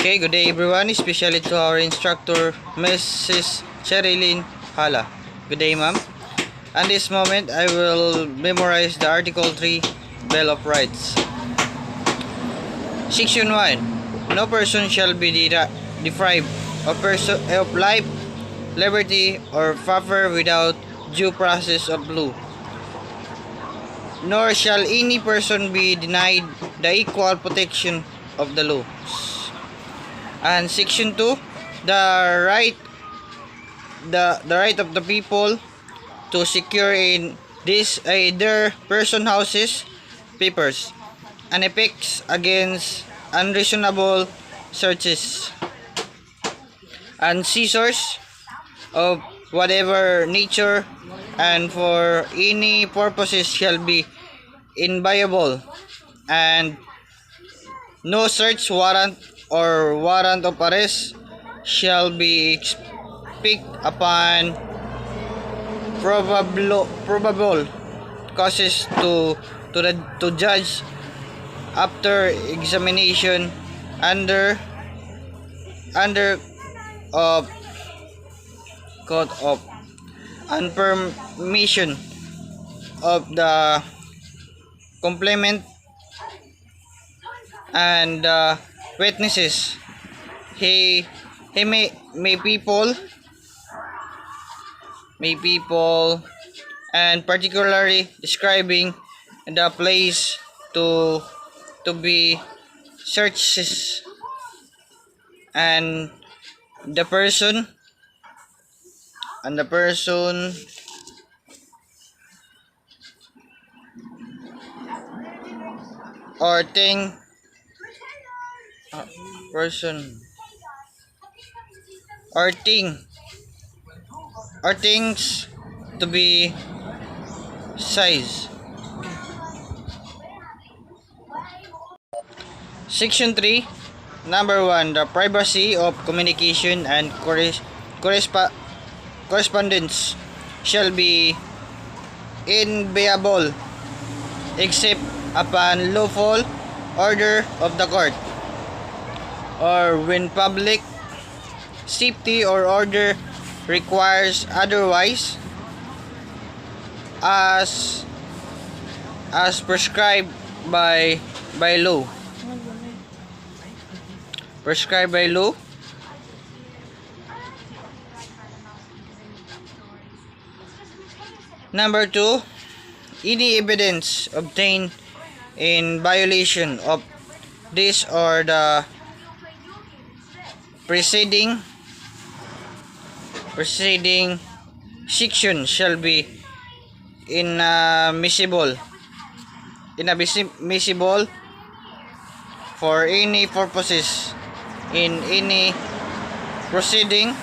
Okay, good day everyone, especially to our instructor, Mrs. Cherilyn Hala. Good day, ma'am. At this moment, I will memorize the Article 3 Bill of Rights. Section 1. No person shall be deprived of life, liberty, or favor without due process of law. Nor shall any person be denied the equal protection of the law. And section 2, the right of the people to secure in their person, houses, papers, and effects against unreasonable searches and seizures of whatever nature and for any purposes shall be inviolable, and no search warrant or warrant of arrest shall be expected upon probable causes to judge after examination under court of and permission of the complainant and witnesses. He may people and particularly describing the place to be searches and the person or thing person or things to be seized. Section 3, number 1, the privacy of communication and correspondence shall be inviolable except upon lawful order of the court, or when public safety or order requires otherwise, as prescribed by law. Number 2, any evidence obtained in violation of this or the preceding section shall be inadmissible for any purposes in any proceeding.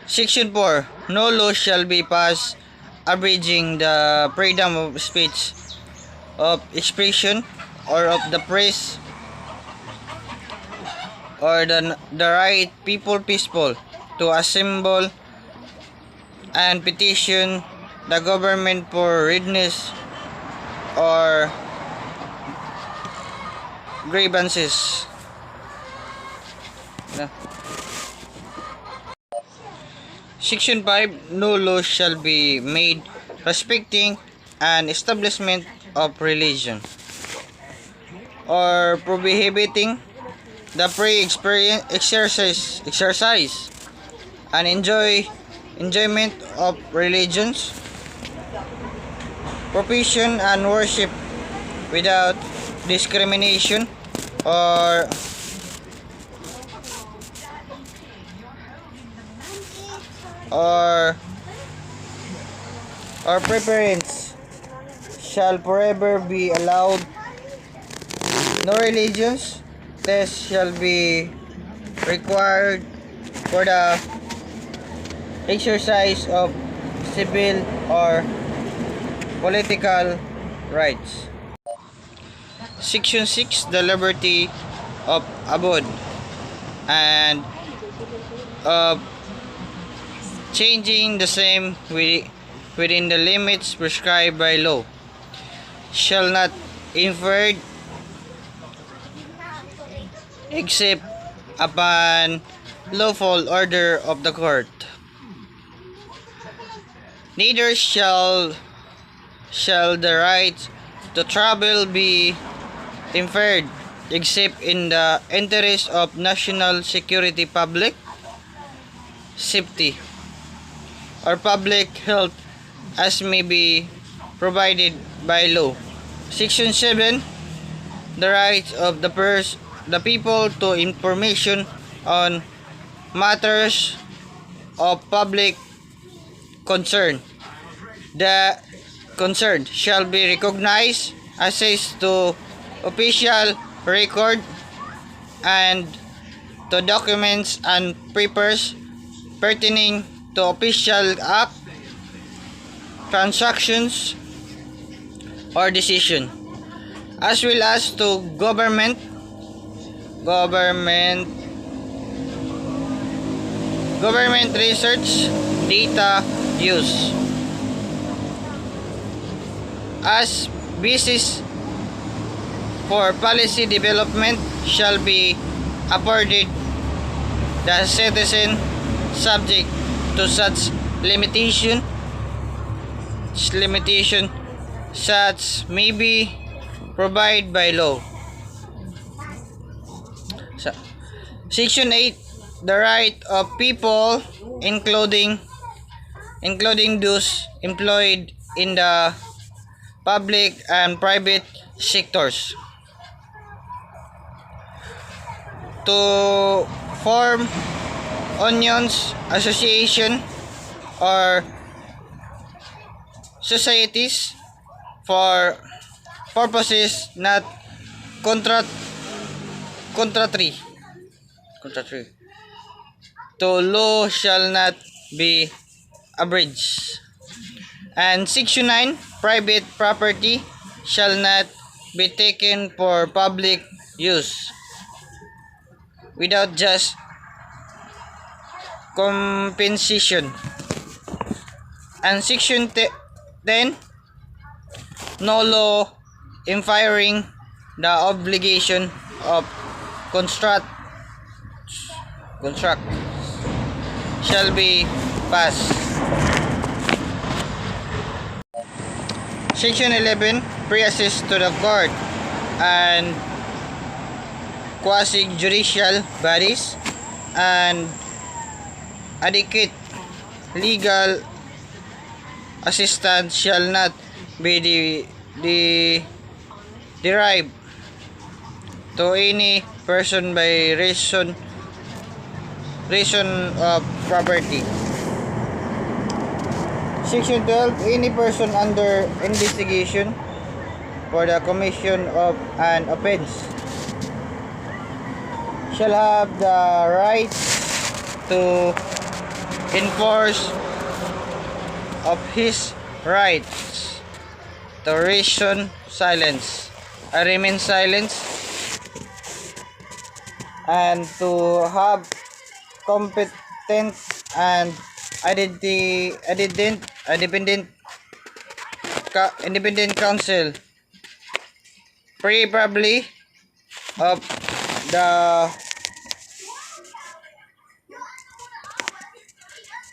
Section 4. No law shall be passed abridging the freedom of speech, of expression, or of the press, or the right peaceful to assemble and petition the government for redress or grievances. Section 5. No law shall be made respecting an establishment of religion or prohibiting the free exercise and enjoyment of religions, profession, and worship without discrimination or preference shall forever be allowed. No religious test shall be required for the exercise of civil or political rights. Section 6. The liberty of abode and of changing the same within the limits prescribed by law, shall not inferred except upon lawful order of the court. Neither shall the right to travel be inferred except in the interest of national security, public safety, or public health as may be provided by law. Section 7. The right of the people to information on matters of public concern. The concerned shall be recognized, access to official record and to documents and papers pertaining to official act, transactions, or decision, as well as to government research data use as basis for policy development shall be afforded the citizen, subject to such limitation such may be provided by law. Section 8. The right of people, including those employed in the public and private sectors, to form unions, association, or societies for purposes not contrary to law shall not be abridged. And Section 9. Private property shall not be taken for public use without just compensation. And Section 10. No law impairing the obligation of construct shall be passed. Section 11. Pre-access to the court and quasi-judicial bodies and adequate legal assistance shall not be derived to any person by reason of property. Section 12. Any person under investigation for the commission of an offense shall have the right to enforce of his rights to remain silent and to have competent and independent counsel, preferably of the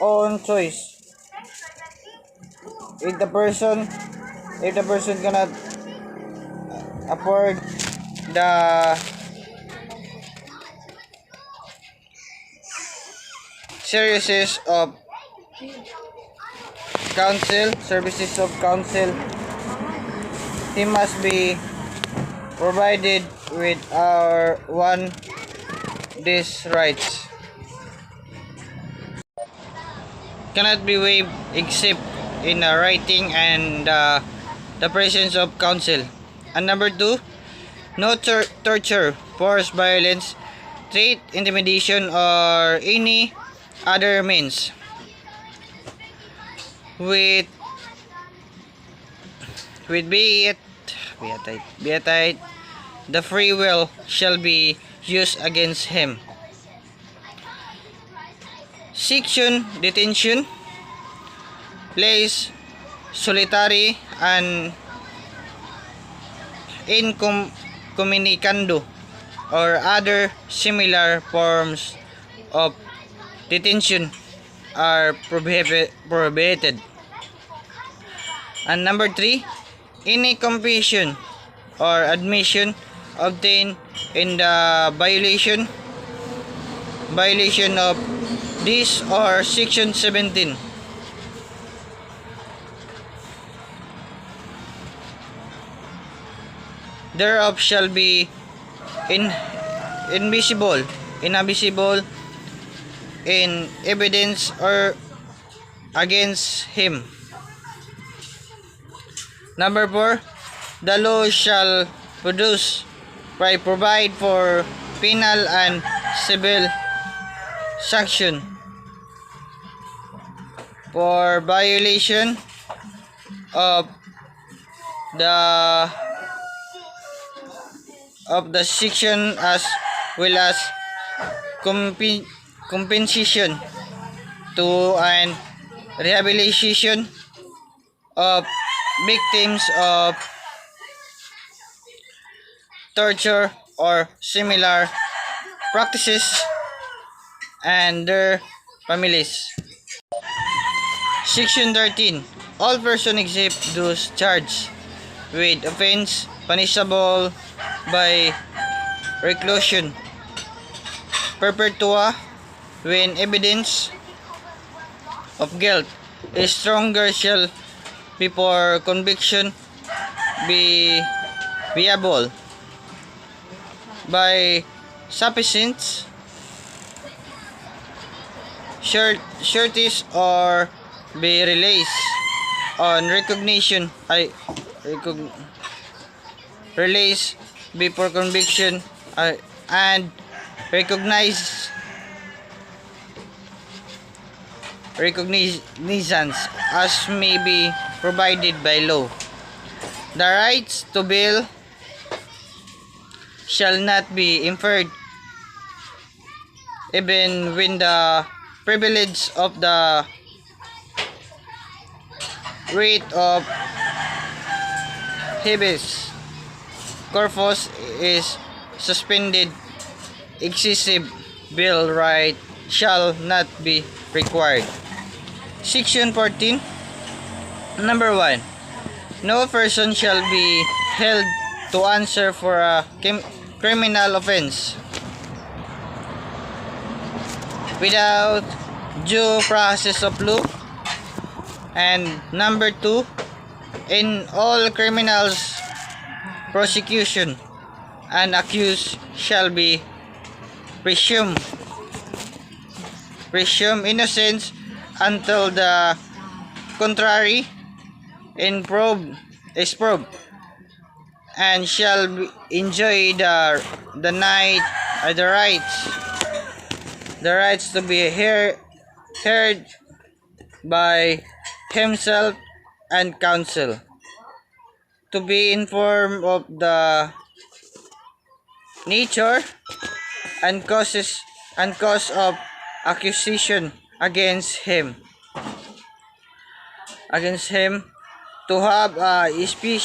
own choice. If the person cannot afford the services of counsel, he must be provided with these rights. Cannot be waived except in a writing and the presence of counsel. And number 2, no torture, force, violence, threat, intimidation, or any other means with be it the free will shall be used against him. Section detention, place solitary and incommunicando or other similar forms of detention are prohibited. And number 3, any confession or admission obtained in the violation of this or section 17 thereof shall be inadmissible in evidence or against him. Number 4, the law shall provide for penal and civil sanction for violation of the section, as well as compensation to and rehabilitation of victims of torture or similar practices and their families. Section 13. All persons except those charged with offense punishable by reclusion perpetua when evidence of guilt is stronger shall before conviction be viable by sufficient sureties or be released on release before conviction and recognizance as may be provided by law. The rights to bail shall not be inferred even when the privilege of the writ of habeas corpus is suspended. Excessive bail right shall not be required. Section 14. Number 1. No person shall be held to answer for a criminal offense without due process of law. And number 2, in all criminals prosecution, an accused shall be presumed innocent until the contrary is proved, and shall enjoy the rights to be heard by himself and counsel, to be informed of the nature and cause of accusation against him, to have a speedy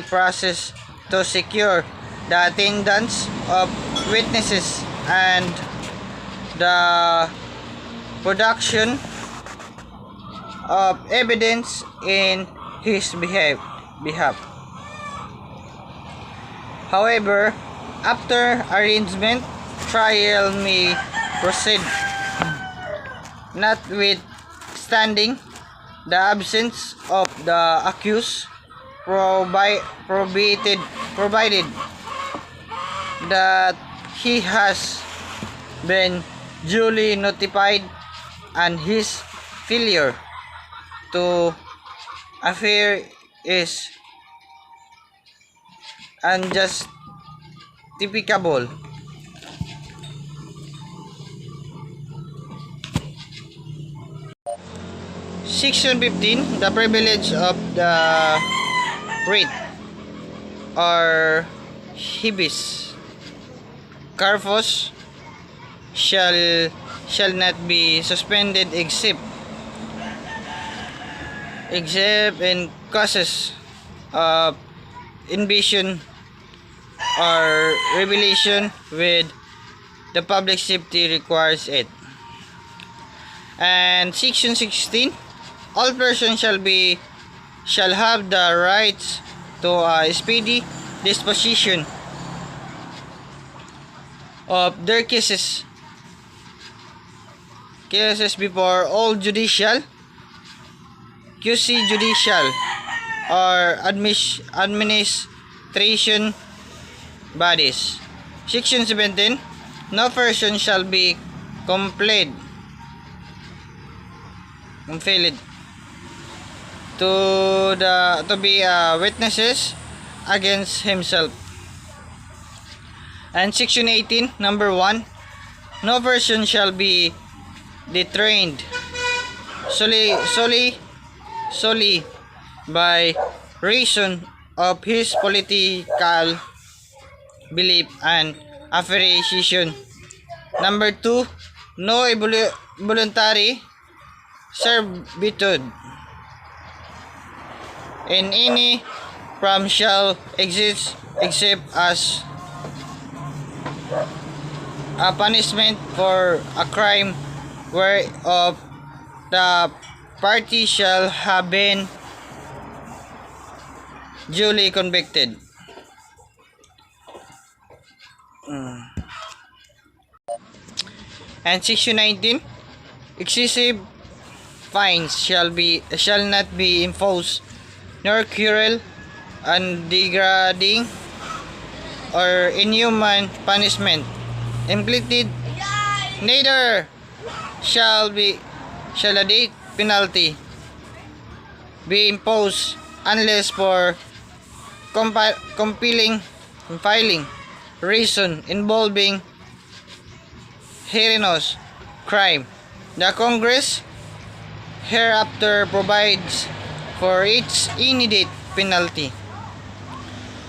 process to secure the attendance of witnesses and the production of evidence in his behalf. However, after arrangement, trial may proceed, notwithstanding the absence of the accused, provided that he has been duly notified and his failure to appear is unjustificable. Section 15. The privilege of the writ. or hibis. Carphos shall not be suspended except in causes of invasion or rebellion with the public safety requires it. And section 16, all persons shall have the rights to a speedy disposition of their cases before all judicial, QC judicial or administration bodies. Section 17, no person shall be compelled to be witnesses against himself. And section 18, number 1, no person shall be detained solely by reason of his political belief and affiliation. Number 2, no voluntary servitude in any form shall exist except as a punishment for a crime whereof the party shall have been duly convicted. And section 19, excessive fines shall not be imposed, nor cruel and degrading or inhuman punishment inflicted, neither shall a death penalty be imposed unless for compelling reason involving heinous crime. The Congress hereafter provides for its any death penalty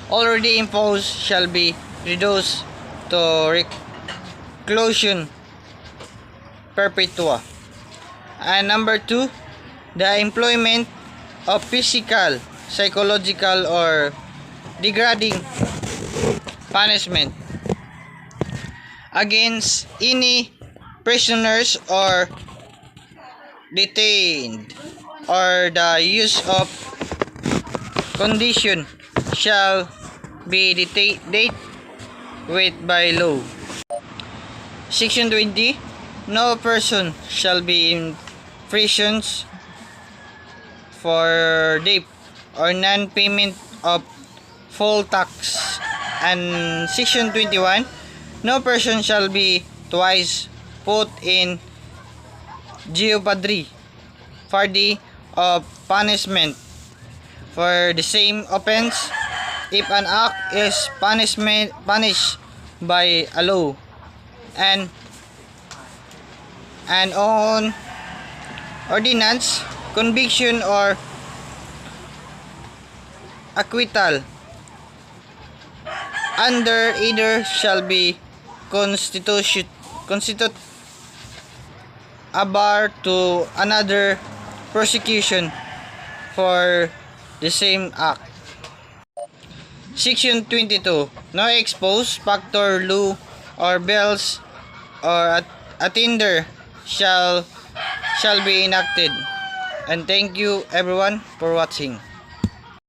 already imposed shall be reduced to reclusion perpetua. And number 2, the employment of physical, psychological or degrading punishment against any prisoners or detained, or the use of condition shall be dealt with by law. Section 20, no person shall be in prisons for debt or non-payment of full tax. And section 21, no person shall be twice put in jeopardy for the of punishment for the same offense if an act is punished by a law and on ordinance, conviction or acquittal under either shall be constitute a bar to another prosecution for the same act. Section 22, no exposed factor law or bells or attender shall be enacted. And thank you everyone for watching.